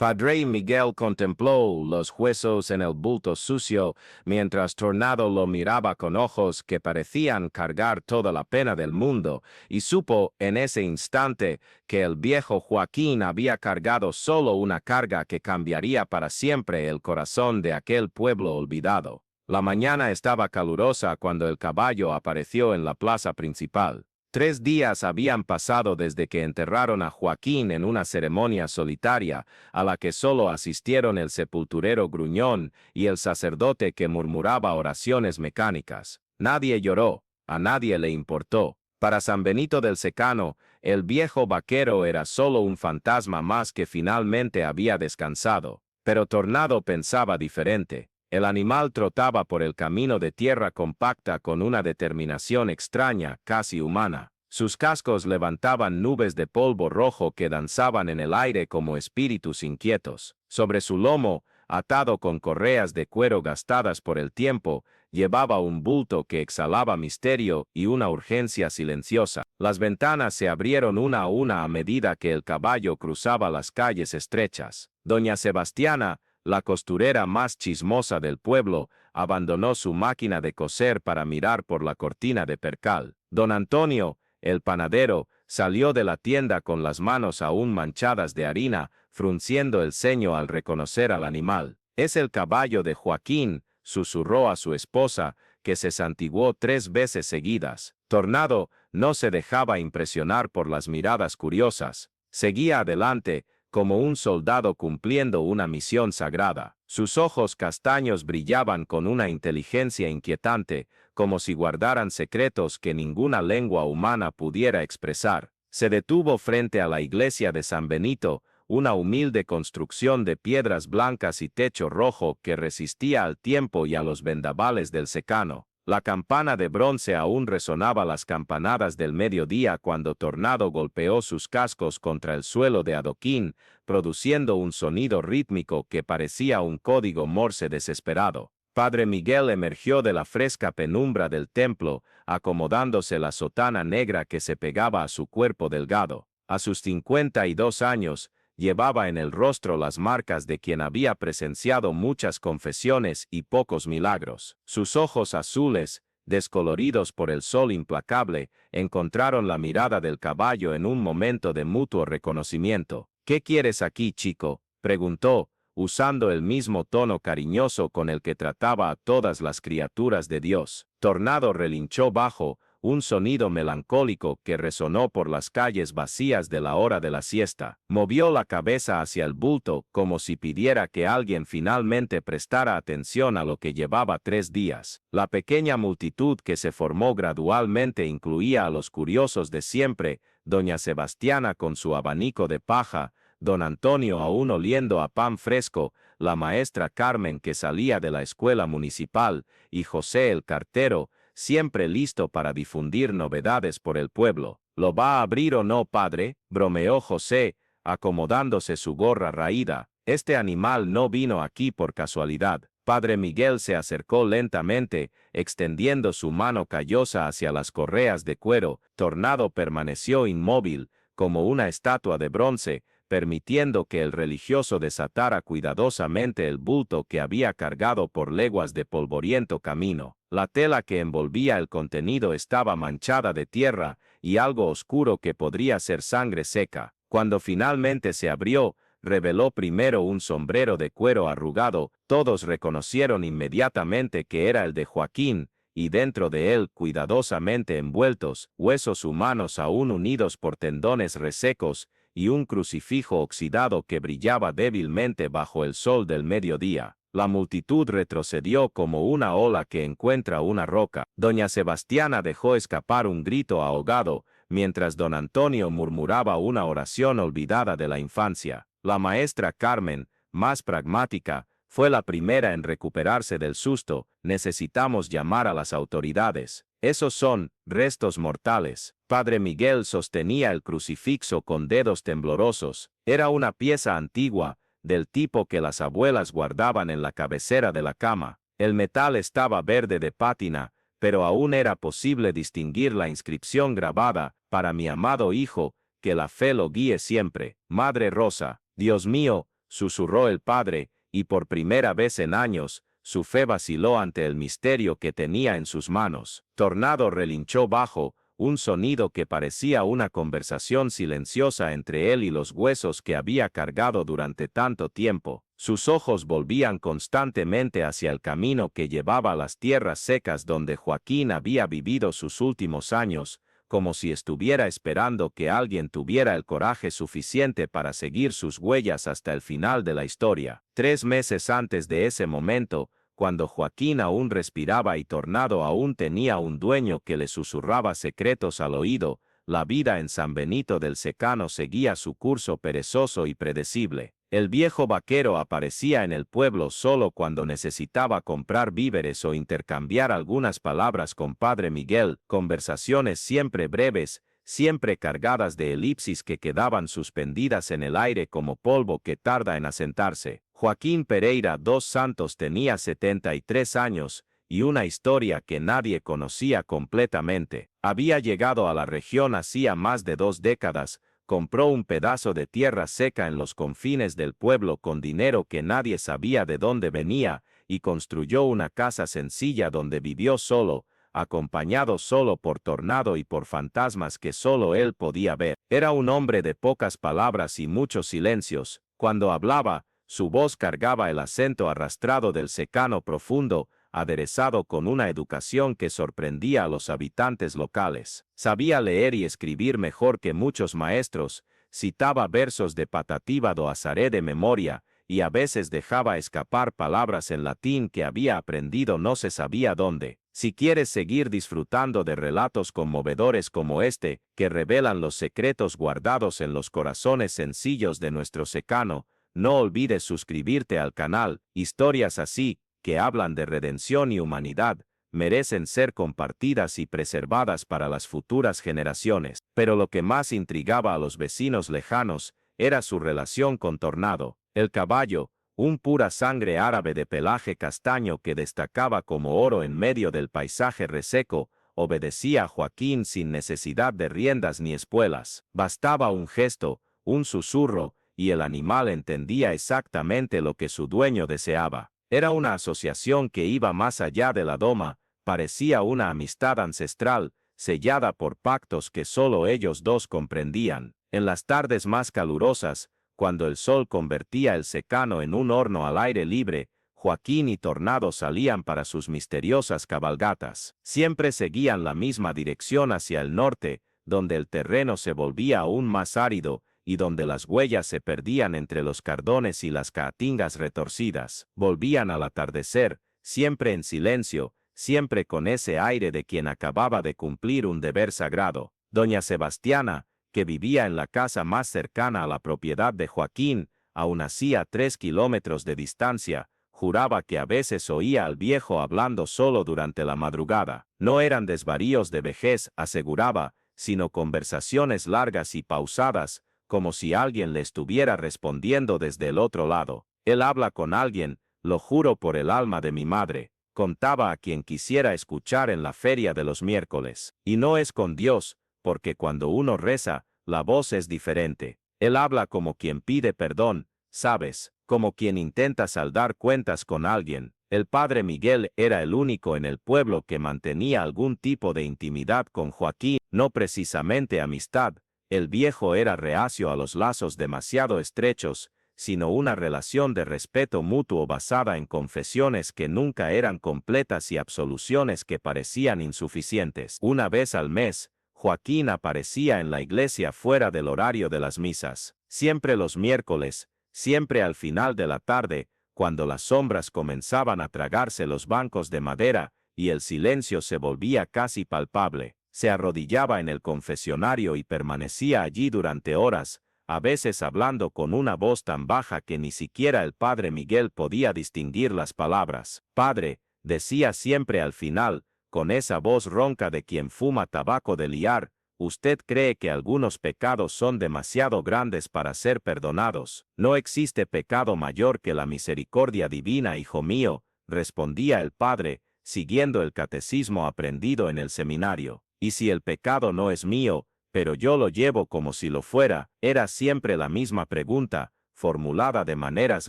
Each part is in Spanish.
Padre Miguel contempló los huesos en el bulto sucio, mientras Tornado lo miraba con ojos que parecían cargar toda la pena del mundo, y supo en ese instante que el viejo Joaquín había cargado solo una carga que cambiaría para siempre el corazón de aquel pueblo olvidado. La mañana estaba calurosa cuando el caballo apareció en la plaza principal. 3 días habían pasado desde que enterraron a Joaquín en una ceremonia solitaria, a la que solo asistieron el sepulturero gruñón y el sacerdote que murmuraba oraciones mecánicas. Nadie lloró, a nadie le importó. Para San Benito del Secano, el viejo vaquero era solo un fantasma más que finalmente había descansado. Pero Tornado pensaba diferente. El animal trotaba por el camino de tierra compacta con una determinación extraña, casi humana. Sus cascos levantaban nubes de polvo rojo que danzaban en el aire como espíritus inquietos. Sobre su lomo, atado con correas de cuero gastadas por el tiempo, llevaba un bulto que exhalaba misterio y una urgencia silenciosa. Las ventanas se abrieron una a una a medida que el caballo cruzaba las calles estrechas. Doña Sebastiana, la costurera más chismosa del pueblo, abandonó su máquina de coser para mirar por la cortina de percal. Don Antonio, el panadero, salió de la tienda con las manos aún manchadas de harina, frunciendo el ceño al reconocer al animal. «Es el caballo de Joaquín», susurró a su esposa, que se santiguó 3 veces seguidas. Tornado no se dejaba impresionar por las miradas curiosas. Seguía adelante, como un soldado cumpliendo una misión sagrada. Sus ojos castaños brillaban con una inteligencia inquietante, como si guardaran secretos que ninguna lengua humana pudiera expresar. Se detuvo frente a la iglesia de San Benito, una humilde construcción de piedras blancas y techo rojo que resistía al tiempo y a los vendavales del secano. La campana de bronce aún resonaba las campanadas del mediodía cuando Tornado golpeó sus cascos contra el suelo de adoquín, produciendo un sonido rítmico que parecía un código morse desesperado. Padre Miguel emergió de la fresca penumbra del templo, acomodándose la sotana negra que se pegaba a su cuerpo delgado. A sus 52 años, llevaba en el rostro las marcas de quien había presenciado muchas confesiones y pocos milagros. Sus ojos azules, descoloridos por el sol implacable, encontraron la mirada del caballo en un momento de mutuo reconocimiento. «¿Qué quieres aquí, chico?», preguntó, usando el mismo tono cariñoso con el que trataba a todas las criaturas de Dios. Tornado relinchó bajo, un sonido melancólico que resonó por las calles vacías de la hora de la siesta. Movió la cabeza hacia el bulto como si pidiera que alguien finalmente prestara atención a lo que llevaba 3 días. La pequeña multitud que se formó gradualmente incluía a los curiosos de siempre, doña Sebastiana con su abanico de paja, don Antonio aún oliendo a pan fresco, la maestra Carmen que salía de la escuela municipal, y José el cartero, siempre listo para difundir novedades por el pueblo. «¿Lo va a abrir o no, padre?», bromeó José, acomodándose su gorra raída. «Este animal no vino aquí por casualidad». Padre Miguel se acercó lentamente, extendiendo su mano callosa hacia las correas de cuero. Tornado permaneció inmóvil, como una estatua de bronce, permitiendo que el religioso desatara cuidadosamente el bulto que había cargado por leguas de polvoriento camino. La tela que envolvía el contenido estaba manchada de tierra y algo oscuro que podría ser sangre seca. Cuando finalmente se abrió, reveló primero un sombrero de cuero arrugado. Todos reconocieron inmediatamente que era el de Joaquín, y dentro de él, cuidadosamente envueltos, huesos humanos aún unidos por tendones resecos, y un crucifijo oxidado que brillaba débilmente bajo el sol del mediodía. La multitud retrocedió como una ola que encuentra una roca. Doña Sebastiana dejó escapar un grito ahogado, mientras don Antonio murmuraba una oración olvidada de la infancia. La maestra Carmen, más pragmática, fue la primera en recuperarse del susto. «Necesitamos llamar a las autoridades. Esos son restos mortales». Padre Miguel sostenía el crucifixo con dedos temblorosos. Era una pieza antigua, del tipo que las abuelas guardaban en la cabecera de la cama. El metal estaba verde de pátina, pero aún era posible distinguir la inscripción grabada: «Para mi amado hijo, que la fe lo guíe siempre». «Madre Rosa, Dios mío», susurró el padre, y por primera vez en años, su fe vaciló ante el misterio que tenía en sus manos. Tornado relinchó bajo, un sonido que parecía una conversación silenciosa entre él y los huesos que había cargado durante tanto tiempo. Sus ojos volvían constantemente hacia el camino que llevaba a las tierras secas donde Joaquín había vivido sus últimos años, como si estuviera esperando que alguien tuviera el coraje suficiente para seguir sus huellas hasta el final de la historia. 3 meses antes de ese momento, cuando Joaquín aún respiraba y Tornado aún tenía un dueño que le susurraba secretos al oído, la vida en San Benito del Secano seguía su curso perezoso y predecible. El viejo vaquero aparecía en el pueblo solo cuando necesitaba comprar víveres o intercambiar algunas palabras con Padre Miguel, conversaciones siempre breves, siempre cargadas de elipsis que quedaban suspendidas en el aire como polvo que tarda en asentarse. Joaquín Pereira dos Santos tenía 73 años, y una historia que nadie conocía completamente. Había llegado a la región hacía más de 2 décadas, compró un pedazo de tierra seca en los confines del pueblo con dinero que nadie sabía de dónde venía, y construyó una casa sencilla donde vivió solo, acompañado solo por Tornado y por fantasmas que solo él podía ver. Era un hombre de pocas palabras y muchos silencios. Cuando hablaba, su voz cargaba el acento arrastrado del secano profundo, aderezado con una educación que sorprendía a los habitantes locales. Sabía leer y escribir mejor que muchos maestros, citaba versos de Patativa do Azaré de memoria, y a veces dejaba escapar palabras en latín que había aprendido no se sabía dónde. Si quieres seguir disfrutando de relatos conmovedores como este, que revelan los secretos guardados en los corazones sencillos de nuestro secano, no olvides suscribirte al canal. Historias así, que hablan de redención y humanidad, merecen ser compartidas y preservadas para las futuras generaciones. Pero lo que más intrigaba a los vecinos lejanos era su relación con Tornado. El caballo, un pura sangre árabe de pelaje castaño que destacaba como oro en medio del paisaje reseco, obedecía a Joaquín sin necesidad de riendas ni espuelas. Bastaba un gesto, un susurro, y el animal entendía exactamente lo que su dueño deseaba. Era una asociación que iba más allá de la doma, parecía una amistad ancestral, sellada por pactos que solo ellos dos comprendían. En las tardes más calurosas, cuando el sol convertía el secano en un horno al aire libre, Joaquín y Tornado salían para sus misteriosas cabalgatas. Siempre seguían la misma dirección hacia el norte, donde el terreno se volvía aún más árido, y donde las huellas se perdían entre los cardones y las caatingas retorcidas. Volvían al atardecer, siempre en silencio, siempre con ese aire de quien acababa de cumplir un deber sagrado. Doña Sebastiana, que vivía en la casa más cercana a la propiedad de Joaquín, aun así a 3 kilómetros de distancia, juraba que a veces oía al viejo hablando solo durante la madrugada. No eran desvaríos de vejez, aseguraba, sino conversaciones largas y pausadas, como si alguien le estuviera respondiendo desde el otro lado. Él habla con alguien, lo juro por el alma de mi madre, contaba a quien quisiera escuchar en la feria de los miércoles. Y no es con Dios, porque cuando uno reza, la voz es diferente. Él habla como quien pide perdón, ¿sabes? Como quien intenta saldar cuentas con alguien. El padre Miguel era el único en el pueblo que mantenía algún tipo de intimidad con Joaquín, no precisamente amistad. El viejo era reacio a los lazos demasiado estrechos, sino una relación de respeto mutuo basada en confesiones que nunca eran completas y absoluciones que parecían insuficientes. Una vez al mes, Joaquín aparecía en la iglesia fuera del horario de las misas, siempre los miércoles, siempre al final de la tarde, cuando las sombras comenzaban a tragarse los bancos de madera y el silencio se volvía casi palpable. Se arrodillaba en el confesionario y permanecía allí durante horas, a veces hablando con una voz tan baja que ni siquiera el padre Miguel podía distinguir las palabras. Padre, decía siempre al final, con esa voz ronca de quien fuma tabaco de liar, ¿usted cree que algunos pecados son demasiado grandes para ser perdonados? No existe pecado mayor que la misericordia divina, hijo mío, respondía el padre, siguiendo el catecismo aprendido en el seminario. Y si el pecado no es mío, pero yo lo llevo como si lo fuera, era siempre la misma pregunta, formulada de maneras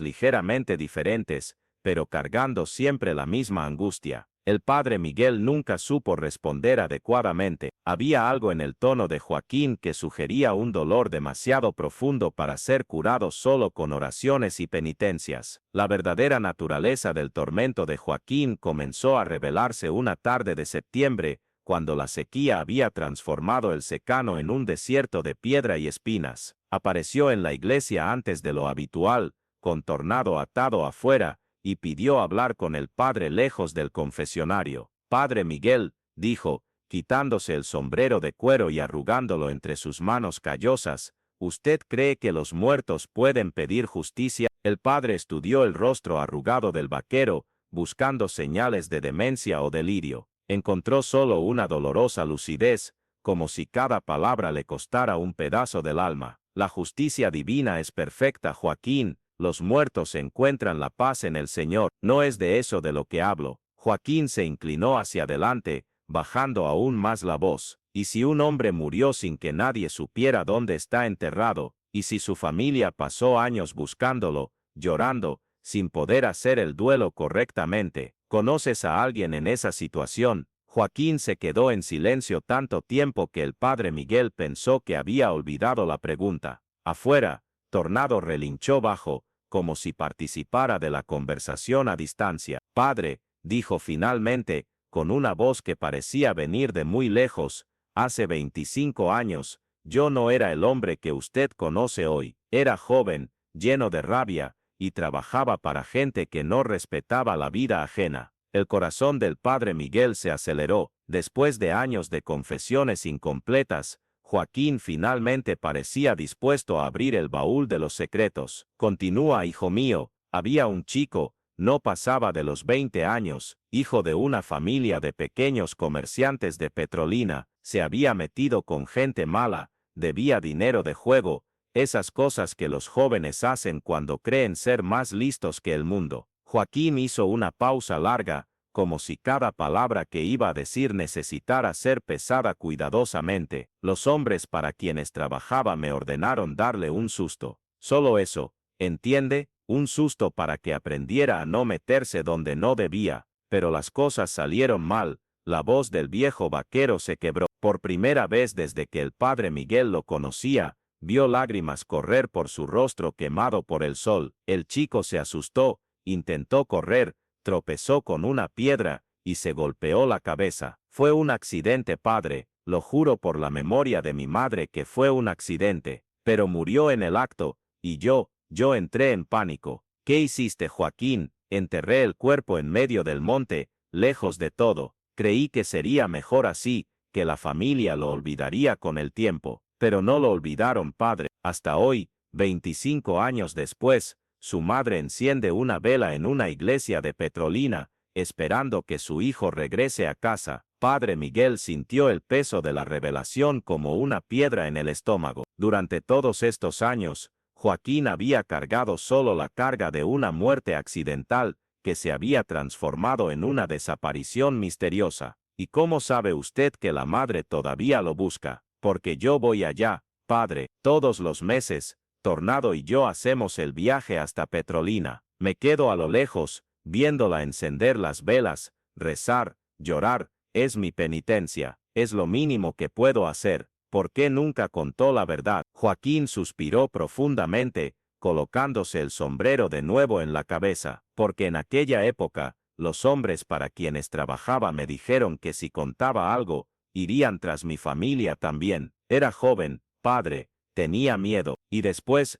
ligeramente diferentes, pero cargando siempre la misma angustia. El padre Miguel nunca supo responder adecuadamente. Había algo en el tono de Joaquín que sugería un dolor demasiado profundo para ser curado solo con oraciones y penitencias. La verdadera naturaleza del tormento de Joaquín comenzó a revelarse una tarde de septiembre, cuando la sequía había transformado el secano en un desierto de piedra y espinas. Apareció en la iglesia antes de lo habitual, con Tornado atado afuera, y pidió hablar con el padre lejos del confesionario. Padre Miguel, dijo, quitándose el sombrero de cuero y arrugándolo entre sus manos callosas, ¿usted cree que los muertos pueden pedir justicia? El padre estudió el rostro arrugado del vaquero, buscando señales de demencia o delirio. Encontró solo una dolorosa lucidez, como si cada palabra le costara un pedazo del alma. La justicia divina es perfecta, Joaquín. Los muertos encuentran la paz en el Señor. No es de eso de lo que hablo. Joaquín se inclinó hacia adelante, bajando aún más la voz. Y si un hombre murió sin que nadie supiera dónde está enterrado, y si su familia pasó años buscándolo, llorando, sin poder hacer el duelo correctamente, ¿conoces a alguien en esa situación? Joaquín se quedó en silencio tanto tiempo que el padre Miguel pensó que había olvidado la pregunta. Afuera, Tornado relinchó bajo, como si participara de la conversación a distancia. Padre, dijo finalmente, con una voz que parecía venir de muy lejos, hace 25 años, yo no era el hombre que usted conoce hoy. Era joven, lleno de rabia, y trabajaba para gente que no respetaba la vida ajena. El corazón del padre Miguel se aceleró. Después de años de confesiones incompletas, Joaquín finalmente parecía dispuesto a abrir el baúl de los secretos. Continúa, hijo mío, había un chico, no pasaba de los 20 años, hijo de una familia de pequeños comerciantes de Petrolina, se había metido con gente mala, debía dinero de juego, esas cosas que los jóvenes hacen cuando creen ser más listos que el mundo. Joaquín hizo una pausa larga, como si cada palabra que iba a decir necesitara ser pesada cuidadosamente. Los hombres para quienes trabajaba me ordenaron darle un susto. Solo eso, ¿entiende? Un susto para que aprendiera a no meterse donde no debía. Pero las cosas salieron mal. La voz del viejo vaquero se quebró. Por primera vez desde que el padre Miguel lo conocía, vio lágrimas correr por su rostro quemado por el sol. El chico se asustó, intentó correr, tropezó con una piedra, y se golpeó la cabeza. Fue un accidente, padre, lo juro por la memoria de mi madre que fue un accidente, pero murió en el acto, y yo entré en pánico. ¿Qué hiciste, Joaquín? Enterré el cuerpo en medio del monte, lejos de todo. Creí que sería mejor así, que la familia lo olvidaría con el tiempo, pero no lo olvidaron, padre. Hasta hoy, 25 años después, su madre enciende una vela en una iglesia de Petrolina, esperando que su hijo regrese a casa. Padre Miguel sintió el peso de la revelación como una piedra en el estómago. Durante todos estos años, Joaquín había cargado solo la carga de una muerte accidental, que se había transformado en una desaparición misteriosa. ¿Y cómo sabe usted que la madre todavía lo busca? Porque yo voy allá, padre, todos los meses. Tornado y yo hacemos el viaje hasta Petrolina. Me quedo a lo lejos, viéndola encender las velas, rezar, llorar, es mi penitencia, es lo mínimo que puedo hacer. ¿Por qué nunca contó la verdad? Joaquín suspiró profundamente, colocándose el sombrero de nuevo en la cabeza, porque en aquella época, los hombres para quienes trabajaba me dijeron que si contaba algo, irían tras mi familia también. Era joven, padre, tenía miedo, y después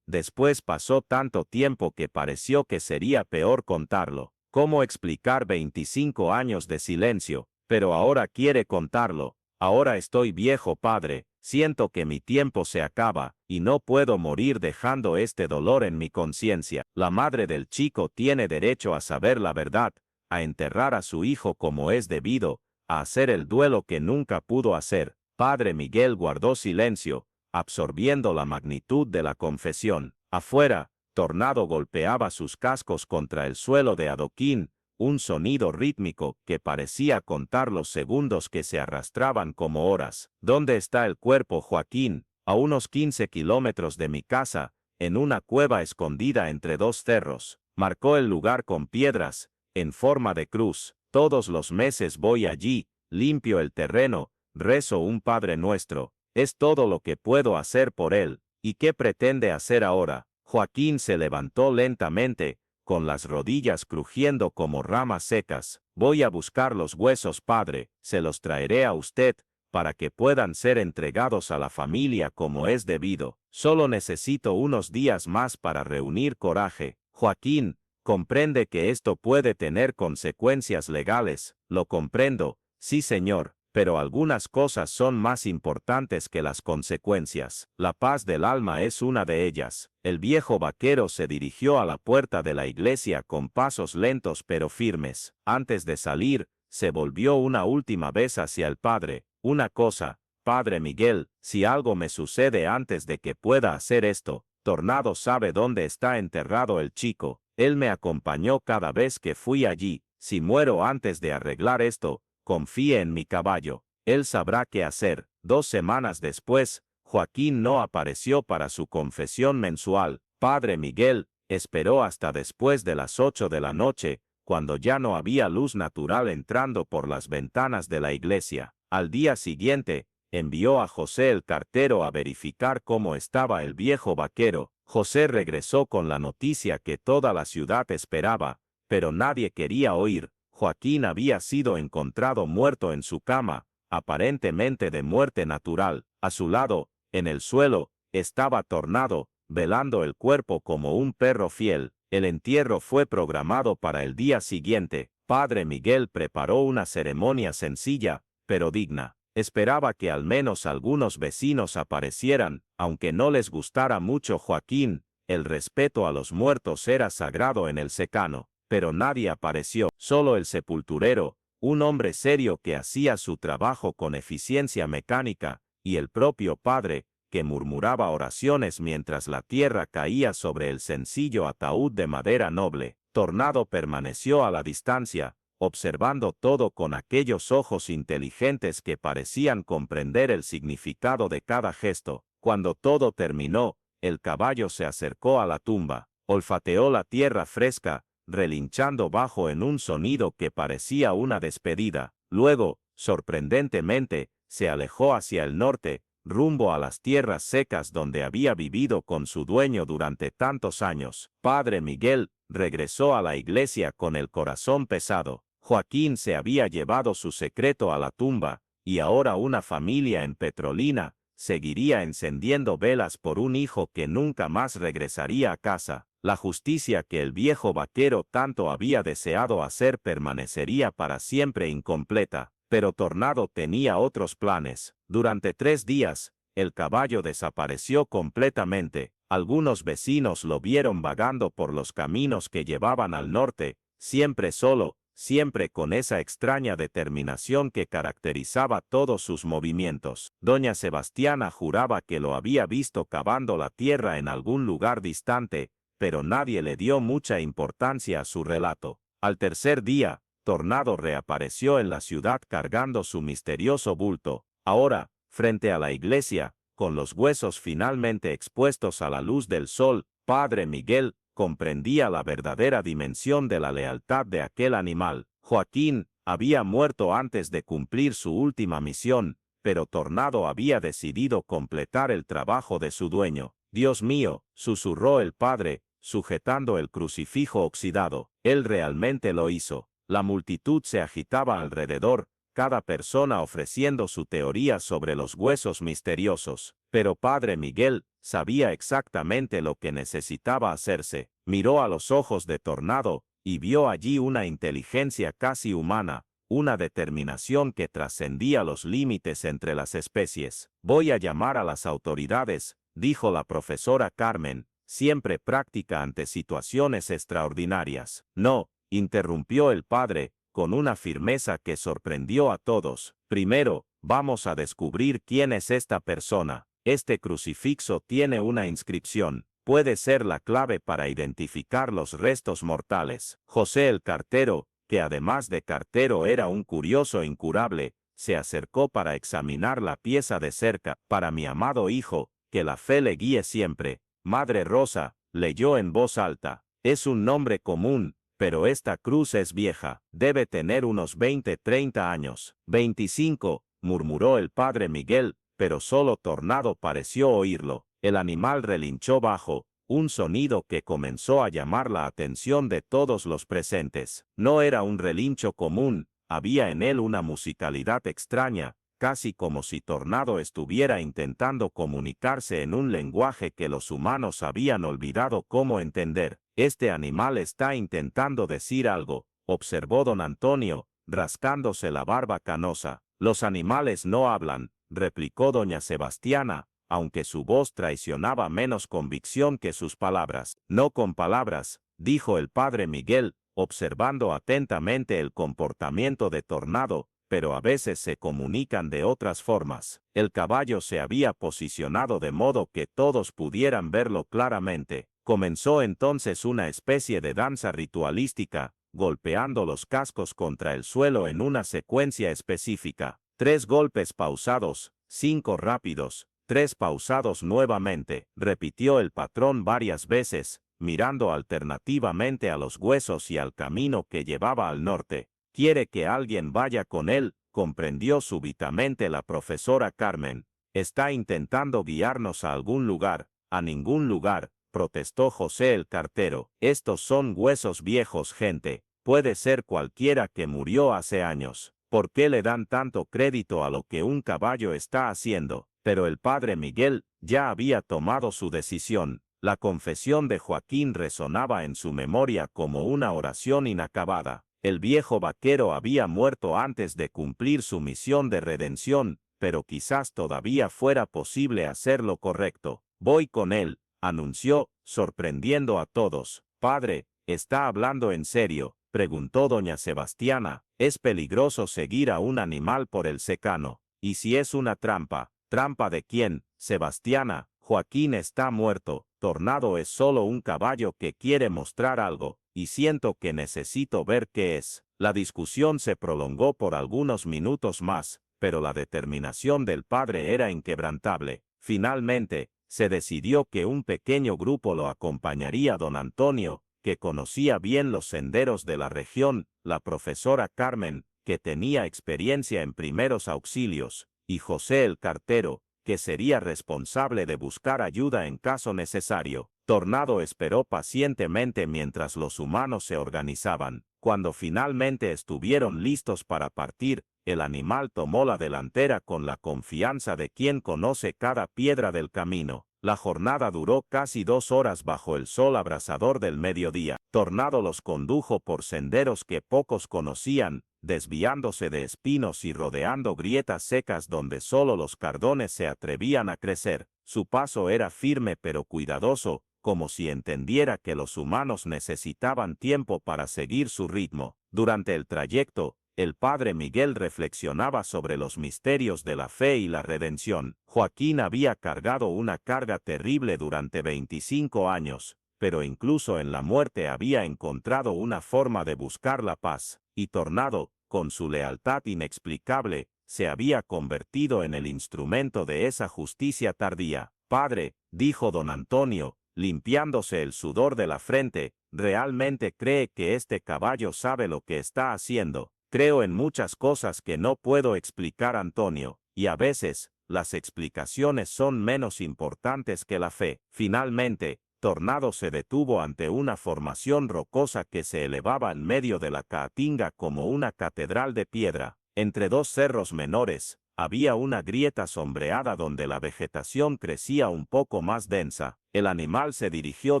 pasó tanto tiempo que pareció que sería peor contarlo. ¿Cómo explicar 25 años de silencio? Pero ahora quiere contarlo. Ahora estoy viejo, padre, siento que mi tiempo se acaba, y no puedo morir dejando este dolor en mi conciencia. La madre del chico tiene derecho a saber la verdad, a enterrar a su hijo como es debido, a hacer el duelo que nunca pudo hacer. Padre Miguel guardó silencio, absorbiendo la magnitud de la confesión. Afuera, Tornado golpeaba sus cascos contra el suelo de adoquín, un sonido rítmico que parecía contar los segundos que se arrastraban como horas. ¿Dónde está el cuerpo, Joaquín? A unos 15 kilómetros de mi casa, en una cueva escondida entre dos cerros. Marcó el lugar con piedras, en forma de cruz. Todos los meses voy allí, limpio el terreno, rezo un Padre Nuestro. Es todo lo que puedo hacer por él. ¿Y qué pretende hacer ahora? Joaquín se levantó lentamente, con las rodillas crujiendo como ramas secas. Voy a buscar los huesos, padre, se los traeré a usted, para que puedan ser entregados a la familia como es debido. Solo necesito unos días más para reunir coraje. Joaquín, comprende que esto puede tener consecuencias legales. Lo comprendo, sí señor, pero algunas cosas son más importantes que las consecuencias. La paz del alma es una de ellas. El viejo vaquero se dirigió a la puerta de la iglesia con pasos lentos pero firmes. Antes de salir, se volvió una última vez hacia el padre. Una cosa, Padre Miguel, si algo me sucede antes de que pueda hacer esto, Tornado sabe dónde está enterrado el chico. Él me acompañó cada vez que fui allí. Si muero antes de arreglar esto, confíe en mi caballo. Él sabrá qué hacer. 2 semanas después, Joaquín no apareció para su confesión mensual. Padre Miguel esperó hasta después de las 8 de la noche, cuando ya no había luz natural entrando por las ventanas de la iglesia. Al día siguiente, envió a José el cartero a verificar cómo estaba el viejo vaquero. José regresó con la noticia que toda la ciudad esperaba, pero nadie quería oír. Joaquín había sido encontrado muerto en su cama, aparentemente de muerte natural. A su lado, en el suelo, estaba Tornado, velando el cuerpo como un perro fiel. El entierro fue programado para el día siguiente. Padre Miguel preparó una ceremonia sencilla, pero digna. Esperaba que al menos algunos vecinos aparecieran, aunque no les gustara mucho Joaquín. El respeto a los muertos era sagrado en el secano, pero nadie apareció. Solo el sepulturero, un hombre serio que hacía su trabajo con eficiencia mecánica, y el propio padre, que murmuraba oraciones mientras la tierra caía sobre el sencillo ataúd de madera noble. Tornado permaneció a la distancia, observando todo con aquellos ojos inteligentes que parecían comprender el significado de cada gesto. Cuando todo terminó, el caballo se acercó a la tumba, olfateó la tierra fresca, relinchando bajo en un sonido que parecía una despedida. Luego, sorprendentemente, se alejó hacia el norte, rumbo a las tierras secas donde había vivido con su dueño durante tantos años. Padre Miguel regresó a la iglesia con el corazón pesado. Joaquín se había llevado su secreto a la tumba, y ahora una familia en Petrolina seguiría encendiendo velas por un hijo que nunca más regresaría a casa. La justicia que el viejo vaquero tanto había deseado hacer permanecería para siempre incompleta, pero Tornado tenía otros planes. Durante 3 días, el caballo desapareció completamente. Algunos vecinos lo vieron vagando por los caminos que llevaban al norte, siempre solo, siempre con esa extraña determinación que caracterizaba todos sus movimientos. Doña Sebastiana juraba que lo había visto cavando la tierra en algún lugar distante, pero nadie le dio mucha importancia a su relato. Al tercer día, Tornado reapareció en la ciudad cargando su misterioso bulto. Ahora, frente a la iglesia, con los huesos finalmente expuestos a la luz del sol, Padre Miguel comprendía la verdadera dimensión de la lealtad de aquel animal. Joaquín había muerto antes de cumplir su última misión, pero Tornado había decidido completar el trabajo de su dueño. Dios mío, susurró el padre, sujetando el crucifijo oxidado. Él realmente lo hizo. La multitud se agitaba alrededor, cada persona ofreciendo su teoría sobre los huesos misteriosos. Pero Padre Miguel sabía exactamente lo que necesitaba hacerse. Miró a los ojos de Tornado y vio allí una inteligencia casi humana, una determinación que trascendía los límites entre las especies. Voy a llamar a las autoridades, dijo la profesora Carmen, siempre práctica ante situaciones extraordinarias. No, interrumpió el padre, con una firmeza que sorprendió a todos. Primero, vamos a descubrir quién es esta persona. Este crucifixo tiene una inscripción. Puede ser la clave para identificar los restos mortales. José el cartero, que además de cartero era un curioso incurable, se acercó para examinar la pieza de cerca. Para mi amado hijo, que la fe le guíe siempre, Madre Rosa, leyó en voz alta. Es un nombre común, pero esta cruz es vieja. Debe tener unos 20-30 años. 25, murmuró el padre Miguel, pero solo Tornado pareció oírlo. El animal relinchó bajo, un sonido que comenzó a llamar la atención de todos los presentes. No era un relincho común, había en él una musicalidad extraña, casi como si Tornado estuviera intentando comunicarse en un lenguaje que los humanos habían olvidado cómo entender. Este animal está intentando decir algo, observó don Antonio, rascándose la barba canosa. Los animales no hablan, replicó doña Sebastiana, aunque su voz traicionaba menos convicción que sus palabras. No con palabras, dijo el padre Miguel, observando atentamente el comportamiento de Tornado, pero a veces se comunican de otras formas. El caballo se había posicionado de modo que todos pudieran verlo claramente. Comenzó entonces una especie de danza ritualística, golpeando los cascos contra el suelo en una secuencia específica. 3 golpes pausados, 5 rápidos, 3 pausados nuevamente, repitió el patrón varias veces, mirando alternativamente a los huesos y al camino que llevaba al norte. Quiere que alguien vaya con él, comprendió súbitamente la profesora Carmen. Está intentando guiarnos a algún lugar. A ningún lugar, protestó José el cartero. Estos son huesos viejos, gente. Puede ser cualquiera que murió hace años. ¿Por qué le dan tanto crédito a lo que un caballo está haciendo? Pero el padre Miguel ya había tomado su decisión. La confesión de Joaquín resonaba en su memoria como una oración inacabada. El viejo vaquero había muerto antes de cumplir su misión de redención, pero quizás todavía fuera posible hacer lo correcto. Voy con él, anunció, sorprendiendo a todos. Padre, ¿está hablando en serio?, preguntó doña Sebastiana. Es peligroso seguir a un animal por el secano. ¿Y si es una trampa? ¿Trampa de quién, Sebastiana? Joaquín está muerto. Tornado es solo un caballo que quiere mostrar algo, y siento que necesito ver qué es. La discusión se prolongó por algunos minutos más, pero la determinación del padre era inquebrantable. Finalmente, se decidió que un pequeño grupo lo acompañaría. Don Antonio, que conocía bien los senderos de la región, la profesora Carmen, que tenía experiencia en primeros auxilios, y José el cartero, que sería responsable de buscar ayuda en caso necesario. Tornado esperó pacientemente mientras los humanos se organizaban. Cuando finalmente estuvieron listos para partir, el animal tomó la delantera con la confianza de quien conoce cada piedra del camino. La jornada duró casi 2 horas bajo el sol abrasador del mediodía. Tornado los condujo por senderos que pocos conocían, desviándose de espinos y rodeando grietas secas donde solo los cardones se atrevían a crecer. Su paso era firme pero cuidadoso, como si entendiera que los humanos necesitaban tiempo para seguir su ritmo. Durante el trayecto, el padre Miguel reflexionaba sobre los misterios de la fe y la redención. Joaquín había cargado una carga terrible durante 25 años, pero incluso en la muerte había encontrado una forma de buscar la paz, y Tornado, con su lealtad inexplicable, se había convertido en el instrumento de esa justicia tardía. Padre, dijo don Antonio, limpiándose el sudor de la frente, ¿realmente cree que este caballo sabe lo que está haciendo? Creo en muchas cosas que no puedo explicar, Antonio, y a veces, las explicaciones son menos importantes que la fe. Finalmente, Tornado se detuvo ante una formación rocosa que se elevaba en medio de la caatinga como una catedral de piedra. Entre 2 cerros menores, había una grieta sombreada donde la vegetación crecía un poco más densa. El animal se dirigió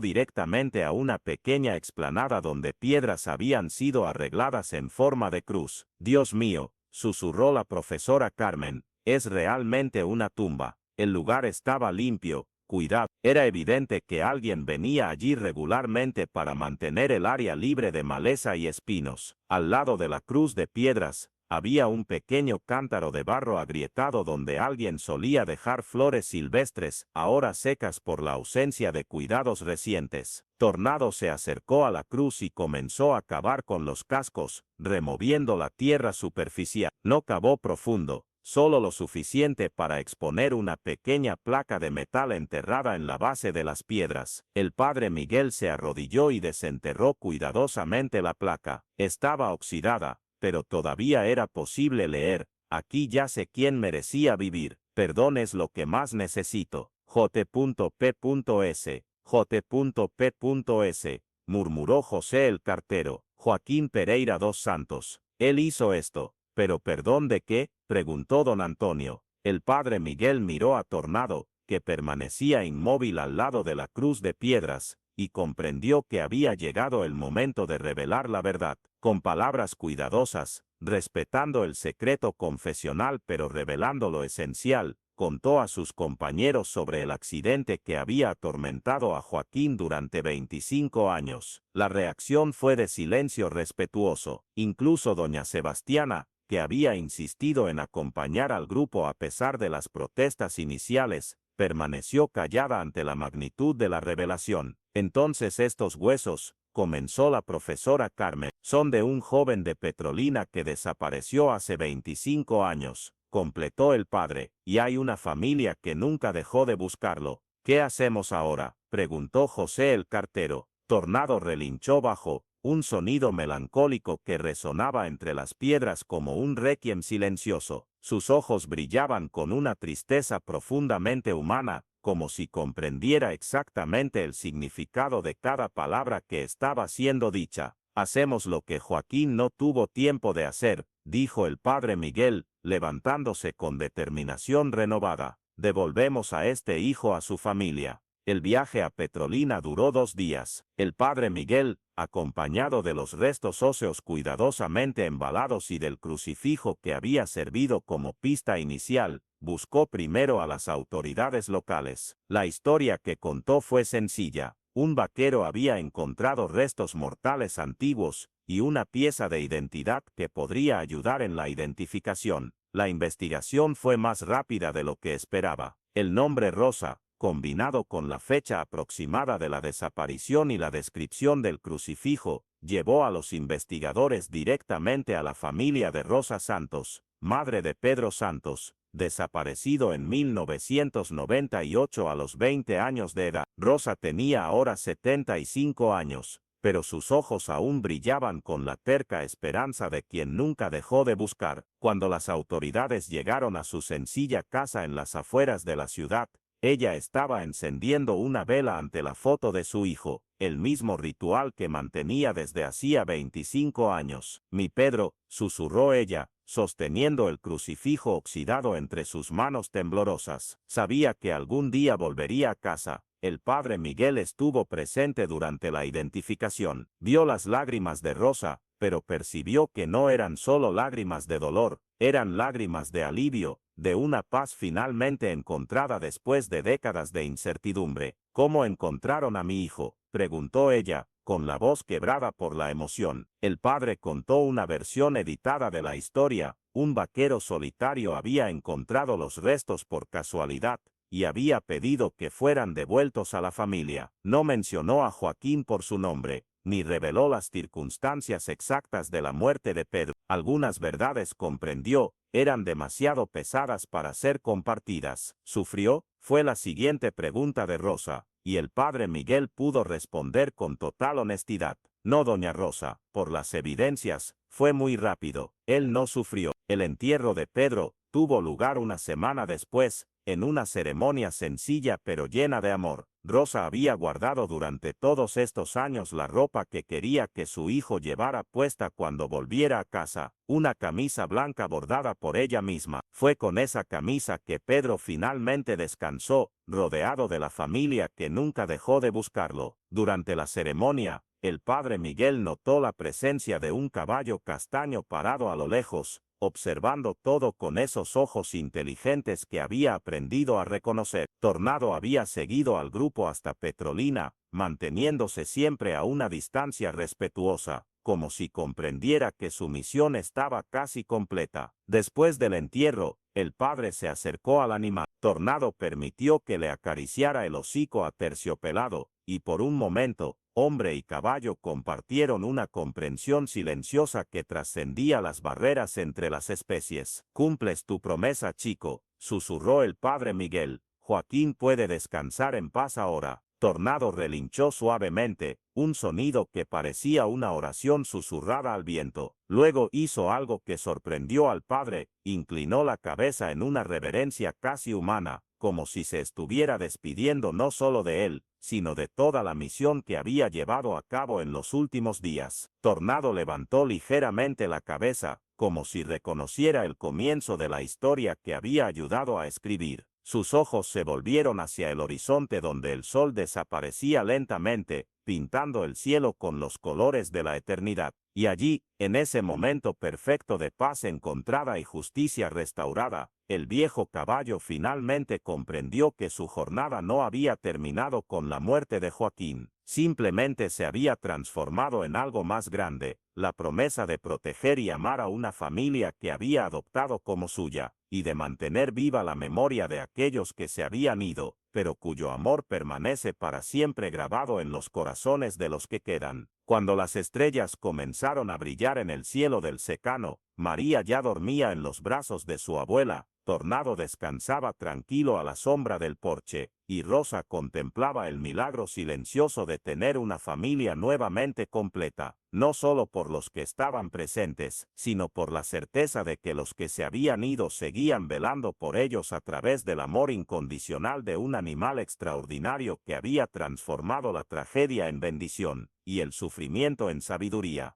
directamente a una pequeña explanada donde piedras habían sido arregladas en forma de cruz. Dios mío, susurró la profesora Carmen, es realmente una tumba. El lugar estaba limpio. Cuidado, era evidente que alguien venía allí regularmente para mantener el área libre de maleza y espinos. Al lado de la cruz de piedras, había un pequeño cántaro de barro agrietado donde alguien solía dejar flores silvestres, ahora secas por la ausencia de cuidados recientes. Tornado se acercó a la cruz y comenzó a cavar con los cascos, removiendo la tierra superficial. No cavó profundo, solo lo suficiente para exponer una pequeña placa de metal enterrada en la base de las piedras. El padre Miguel se arrodilló y desenterró cuidadosamente la placa. Estaba oxidada, pero todavía era posible leer: aquí yace quien merecía vivir. Perdón es lo que más necesito. J.P.S. J.P.S. murmuró José el cartero. Joaquín Pereira dos Santos. Él hizo esto. ¿Pero perdón de qué?, preguntó don Antonio. El padre Miguel miró a Tornado, que permanecía inmóvil al lado de la cruz de piedras, y comprendió que había llegado el momento de revelar la verdad. Con palabras cuidadosas, respetando el secreto confesional pero revelando lo esencial, contó a sus compañeros sobre el accidente que había atormentado a Joaquín durante 25 años. La reacción fue de silencio respetuoso. Incluso doña Sebastiana, que había insistido en acompañar al grupo a pesar de las protestas iniciales, permaneció callada ante la magnitud de la revelación. Entonces estos huesos, comenzó la profesora Carmen, son de un joven de Petrolina que desapareció hace 25 años. Completó el padre, y hay una familia que nunca dejó de buscarlo. ¿Qué hacemos ahora?, preguntó José el cartero. Tornado relinchó bajo, un sonido melancólico que resonaba entre las piedras como un requiem silencioso. Sus ojos brillaban con una tristeza profundamente humana, como si comprendiera exactamente el significado de cada palabra que estaba siendo dicha. Hacemos lo que Joaquín no tuvo tiempo de hacer, dijo el padre Miguel, levantándose con determinación renovada. Devolvemos a este hijo a su familia. El viaje a Petrolina duró 2 días. El padre Miguel, acompañado de los restos óseos cuidadosamente embalados y del crucifijo que había servido como pista inicial, buscó primero a las autoridades locales. La historia que contó fue sencilla. Un vaquero había encontrado restos mortales antiguos y una pieza de identidad que podría ayudar en la identificación. La investigación fue más rápida de lo que esperaba. El nombre Rosa, combinado con la fecha aproximada de la desaparición y la descripción del crucifijo, llevó a los investigadores directamente a la familia de Rosa Santos, madre de Pedro Santos, desaparecido en 1998 a los 20 años de edad. Rosa tenía ahora 75 años, pero sus ojos aún brillaban con la terca esperanza de quien nunca dejó de buscar. Cuando las autoridades llegaron a su sencilla casa en las afueras de la ciudad, ella estaba encendiendo una vela ante la foto de su hijo, el mismo ritual que mantenía desde hacía 25 años. Mi Pedro, susurró ella, sosteniendo el crucifijo oxidado entre sus manos temblorosas. Sabía que algún día volvería a casa. El padre Miguel estuvo presente durante la identificación. Vio las lágrimas de Rosa, pero percibió que no eran solo lágrimas de dolor, eran lágrimas de alivio, de una paz finalmente encontrada después de décadas de incertidumbre. ¿Cómo encontraron a mi hijo?, preguntó ella, con la voz quebrada por la emoción. El padre contó una versión editada de la historia. Un vaquero solitario había encontrado los restos por casualidad y había pedido que fueran devueltos a la familia. No mencionó a Joaquín por su nombre, ni reveló las circunstancias exactas de la muerte de Pedro. Algunas verdades comprendió, eran demasiado pesadas para ser compartidas. ¿Sufrió?, fue la siguiente pregunta de Rosa, y el padre Miguel pudo responder con total honestidad. No, doña Rosa, por las evidencias, fue muy rápido. Él no sufrió. El entierro de Pedro tuvo lugar una semana después, en una ceremonia sencilla pero llena de amor. Rosa había guardado durante todos estos años la ropa que quería que su hijo llevara puesta cuando volviera a casa, una camisa blanca bordada por ella misma. Fue con esa camisa que Pedro finalmente descansó, rodeado de la familia que nunca dejó de buscarlo. Durante la ceremonia, el padre Miguel notó la presencia de un caballo castaño parado a lo lejos, observando todo con esos ojos inteligentes que había aprendido a reconocer. Tornado había seguido al grupo hasta Petrolina, manteniéndose siempre a una distancia respetuosa, como si comprendiera que su misión estaba casi completa. Después del entierro, el padre se acercó al animal. Tornado permitió que le acariciara el hocico aterciopelado, y por un momento, hombre y caballo compartieron una comprensión silenciosa que trascendía las barreras entre las especies. «Cumples tu promesa, chico», susurró el padre Miguel. «Joaquín puede descansar en paz ahora». Tornado relinchó suavemente, un sonido que parecía una oración susurrada al viento. Luego hizo algo que sorprendió al padre, inclinó la cabeza en una reverencia casi humana, como si se estuviera despidiendo no solo de él, sino de toda la misión que había llevado a cabo en los últimos días. Tornado levantó ligeramente la cabeza, como si reconociera el comienzo de la historia que había ayudado a escribir. Sus ojos se volvieron hacia el horizonte donde el sol desaparecía lentamente, pintando el cielo con los colores de la eternidad. Y allí, en ese momento perfecto de paz encontrada y justicia restaurada, el viejo caballo finalmente comprendió que su jornada no había terminado con la muerte de Joaquín. Simplemente se había transformado en algo más grande, la promesa de proteger y amar a una familia que había adoptado como suya, y de mantener viva la memoria de aquellos que se habían ido, pero cuyo amor permanece para siempre grabado en los corazones de los que quedan. Cuando las estrellas comenzaron a brillar en el cielo del secano, María ya dormía en los brazos de su abuela. Tornado descansaba tranquilo a la sombra del porche, y Rosa contemplaba el milagro silencioso de tener una familia nuevamente completa, no solo por los que estaban presentes, sino por la certeza de que los que se habían ido seguían velando por ellos a través del amor incondicional de un animal extraordinario que había transformado la tragedia en bendición, y el sufrimiento en sabiduría.